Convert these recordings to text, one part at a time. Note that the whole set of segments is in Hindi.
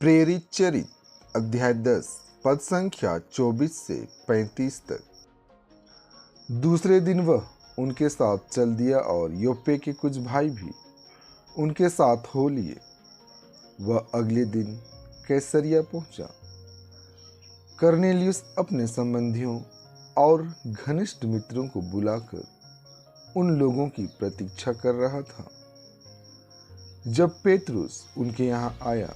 प्रेरित चरित अध्याय 10 पद संख्या 24 से 35 तक। दूसरे दिन वह उनके साथ चल दिया और योप्पे के कुछ भाई भी उनके साथ हो लिए। वह अगले दिन कैसरिया पहुंचा। कर्नेलियुस अपने संबंधियों और घनिष्ठ मित्रों को बुलाकर उन लोगों की प्रतीक्षा कर रहा था। जब पेतरुस उनके यहाँ आया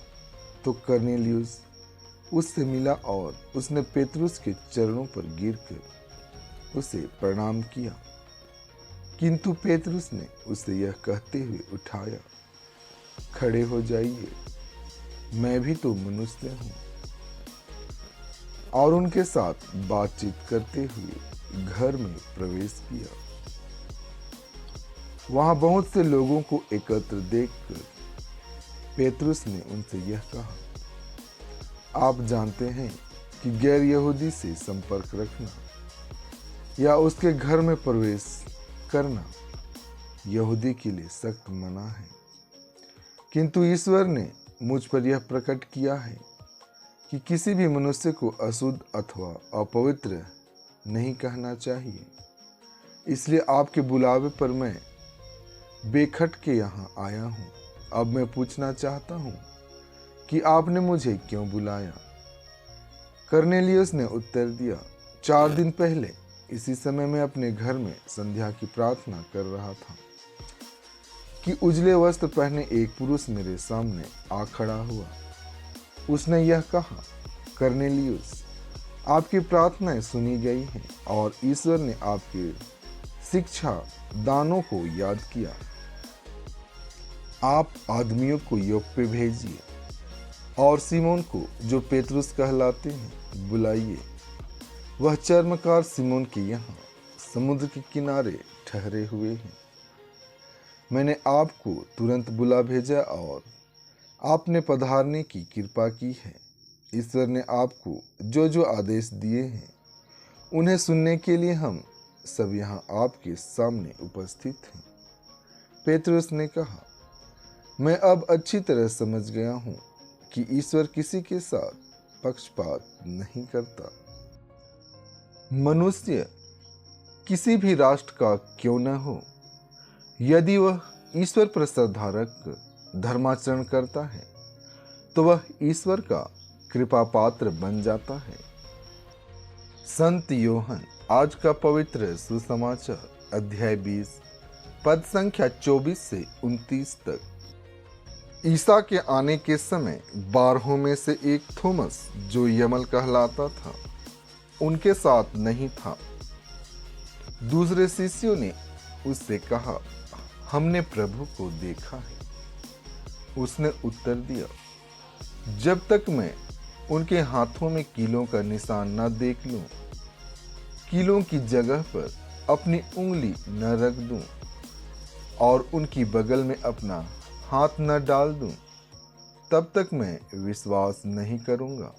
तो कर्नेलियुस उससे मिला और उसने पेतरुस के चरणों पर गिरकर उसे प्रणाम किया। किंतु पेतरुस ने उसे यह कहते हुए उठाया, खड़े हो जाइए, मैं भी तो मनुष्य हूं। और उनके साथ बातचीत करते हुए घर में प्रवेश किया। वहां बहुत से लोगों को एकत्र देखकर पेतरुस ने उनसे यह कहा, आप जानते हैं कि गैर यहूदी से संपर्क रखना या उसके घर में प्रवेश करना यहूदी के लिए सख्त मना है। किंतु ईश्वर ने मुझ पर यह प्रकट किया है कि किसी भी मनुष्य को अशुद्ध अथवा अपवित्र नहीं कहना चाहिए। इसलिए आपके बुलावे पर मैं बेखटके यहाँ आया हूँ। अब मैं पूछना चाहता हूँ कि आपने मुझे क्यों बुलाया? कर्नेलियुस ने उत्तर दिया, 4 दिन पहले इसी समय मैं अपने घर में संध्या की प्रार्थना कर रहा था कि उजले वस्त्र पहने एक पुरुष मेरे सामने आ खड़ा हुआ। उसने यह कहा, कर्नेलियुस, आपकी प्रार्थनाएं सुनी गई हैं और ईश्वर ने आपके शिक्षा दानों को याद किया। आप आदमियों को योप्पे भेजिए और सिमोन को, जो पेतरुस कहलाते हैं, बुलाइए। वह चर्मकार सिमोन के यहाँ समुद्र के किनारे ठहरे हुए हैं। मैंने आपको तुरंत बुला भेजा और आपने पधारने की कृपा की है। ईश्वर ने आपको जो जो आदेश दिए हैं उन्हें सुनने के लिए हम सब यहाँ आपके सामने उपस्थित हैं। पेतरुस ने कहा, मैं अब अच्छी तरह समझ गया हूँ कि ईश्वर किसी के साथ पक्षपात नहीं करता। मनुष्य किसी भी राष्ट्र का क्यों न हो, यदि वह ईश्वर पर श्रद्धा रखकर धर्माचरण करता है तो वह ईश्वर का कृपा पात्र बन जाता है। संत योहन आज का पवित्र सुसमाचार अध्याय 20 पद संख्या 24 से 29 तक। ईसा के आने के समय 12 में से एक थोमस, जो यमल कहलाता था, उनके साथ नहीं था। दूसरे शिष्यों ने उससे कहा, हमने प्रभु को देखा है। उसने उत्तर दिया, जब तक मैं उनके हाथों में कीलों का निशान न देख लूं, कीलों की जगह पर अपनी उंगली न रख दूं और उनकी बगल में अपना हाथ न डाल दूं, तब तक मैं विश्वास नहीं करूंगा।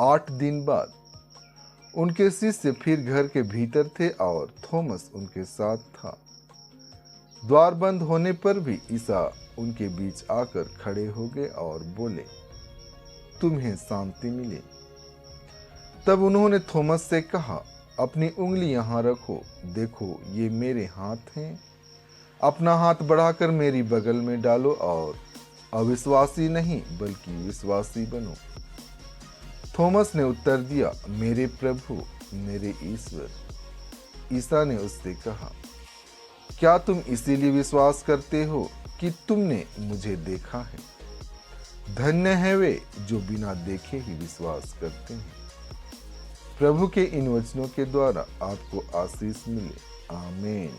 8 दिन बाद उनके शिष्य फिर घर के भीतर थे और थोमस उनके साथ था। द्वार बंद होने पर भी ईसा उनके बीच आकर खड़े हो गए और बोले, तुम्हें शांति मिले। तब उन्होंने थोमस से कहा, अपनी उंगली यहाँ रखो, देखो ये मेरे हाथ हैं। अपना हाथ बढ़ाकर मेरी बगल में डालो और अविश्वासी नहीं बल्कि विश्वासी बनो। थोमस ने उत्तर दिया, मेरे प्रभु, मेरे ईश्वर। ईसा ने उससे कहा, क्या तुम इसीलिए विश्वास करते हो कि तुमने मुझे देखा है? धन्य है वे जो बिना देखे ही विश्वास करते हैं। प्रभु के इन वचनों के द्वारा आपको आशीष मिले। आमीन।